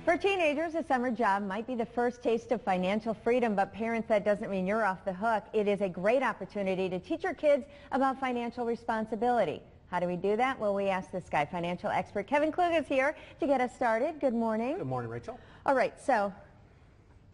For teenagers, a summer job might be the first taste of financial freedom, but parents, that doesn't mean you're off the hook. It is a great opportunity to teach your kids about financial responsibility. How do we do that? Well, we asked this guy. Financial expert Kevin Klug is here to get us started. Good morning. Good morning, Rachel. All right, so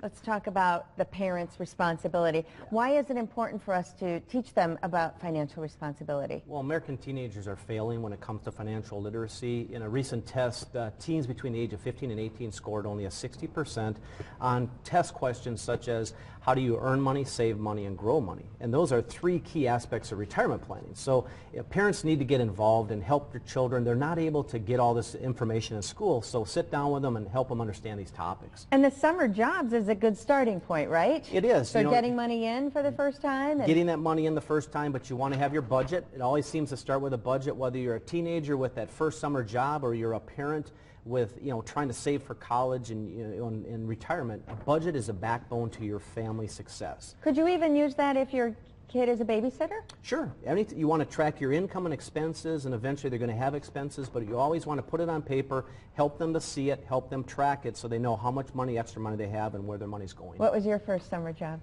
let's talk about the parents' responsibility. Why is it important for us to teach them about financial responsibility? Well, American teenagers are failing when it comes to financial literacy. In a recent test, teens between the age of 15 and 18 scored only a 60% on test questions such as how do you earn money, save money, and grow money. And those are three key aspects of retirement planning. So parents need to get involved and help their children. They're not able to get all this information in school, so sit down with them and help them understand these topics. And the summer jobs is a good starting point, right? It is. So getting money in for the first time? Getting that money in the first time, but you want to have your budget. It always seems to start with a budget, whether you're a teenager with that first summer job or you're a parent with, trying to save for college and in retirement. A budget is a backbone to your family success. Could you even use that if your kid is a babysitter? Sure. You want to track your income and expenses, and eventually they're going to have expenses, but you always want to put it on paper, help them to see it, help them track it so they know how much extra money they have and where their money's going. What was your first summer job?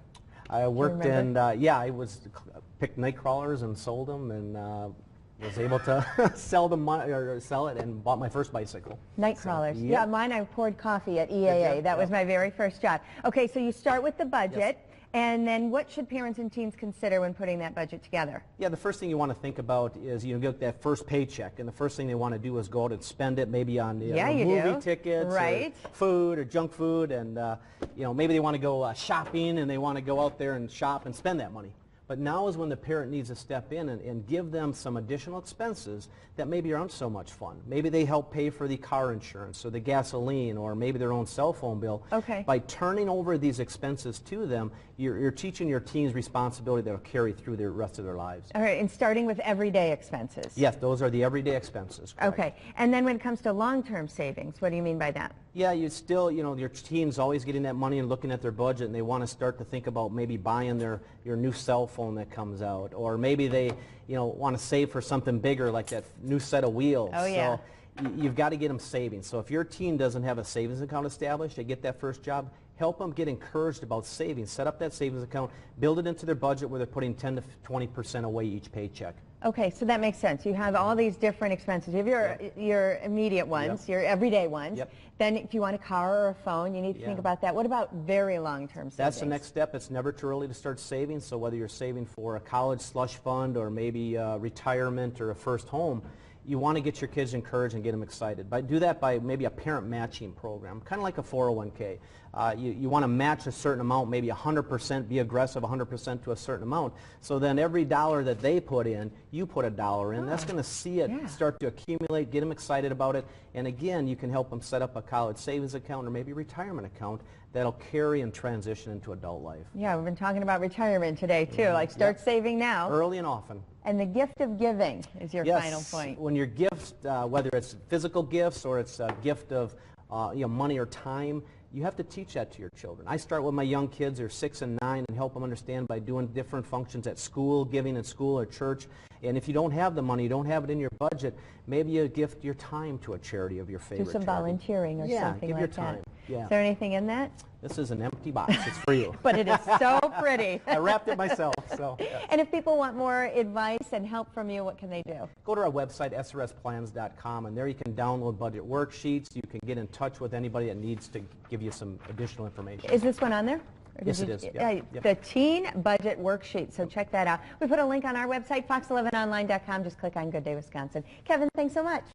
I worked in, I picked night crawlers and sold them, and was able to sell it and bought my first bicycle. Night crawlers. Yep. Yeah, mine I poured coffee at EAA. That was my very first job. Okay, so you start with the budget. Yes. And then what should parents and teens consider when putting that budget together? Yeah, the first thing you want to think about is you get that first paycheck, and the first thing they want to do is go out and spend it maybe on movie tickets, right, or food or junk food, and maybe they want to go shopping and they want to go out there and shop and spend that money. But now is when the parent needs to step in and give them some additional expenses that maybe aren't so much fun. Maybe they help pay for the car insurance or the gasoline or maybe their own cell phone bill. Okay. By turning over these expenses to them, you're teaching your teens responsibility that will carry through the rest of their lives. All right, and starting with everyday expenses. Yes, those are the everyday expenses. Correct. Okay, and then when it comes to long-term savings, what do you mean by that? Yeah, you still, your teens always getting that money and looking at their budget, and they want to start to think about maybe buying your new cell phone that comes out, or maybe they, want to save for something bigger like that new set of wheels. Oh, yeah. So you've got to get them saving. So if your teen doesn't have a savings account established, they get that first job, help them get encouraged about saving. Set up that savings account, build it into their budget where they're putting 10 to 20% away each paycheck. Okay, so that makes sense. You have all these different expenses. You have your immediate ones, your everyday ones. Then if you want a car or a phone, you need to think about that. What about very long-term savings? That's the next step. It's never too early to start saving. So whether you're saving for a college slush fund or maybe retirement or a first home, you want to get your kids encouraged and get them excited. Do that by maybe a parent matching program, kind of like a 401k. You want to match a certain amount, maybe 100%, be aggressive 100% to a certain amount. So then every dollar that they put in, you put a dollar in. That's going to see it start to accumulate, get them excited about it. And again, you can help them set up a college savings account or maybe a retirement account that'll carry and transition into adult life. Yeah, we've been talking about retirement today too. Like start saving now. Early and often. And the gift of giving is your final point. When your gifts, whether it's physical gifts or it's a gift of money or time, you have to teach that to your children. I start with my young kids, they're 6 and 9, and help them understand by doing different functions at school, giving at school or church. And if you don't have the money, you don't have it in your budget, maybe you gift your time to a charity of your favorite Do some charity. Volunteering or something give like your time. that. Yeah. Is there anything in that? This is an empty box. It's for you. But it is so pretty. I wrapped it myself. So. Yeah. And if people want more advice and help from you, what can they do? Go to our website, srsplans.com, and there you can download budget worksheets. You can get in touch with anybody that needs to give you some additional information. Is this one on there? Yes, it is. The Teen Budget Worksheet, so check that out. We put a link on our website, fox11online.com. Just click on Good Day Wisconsin. Kevin, thanks so much.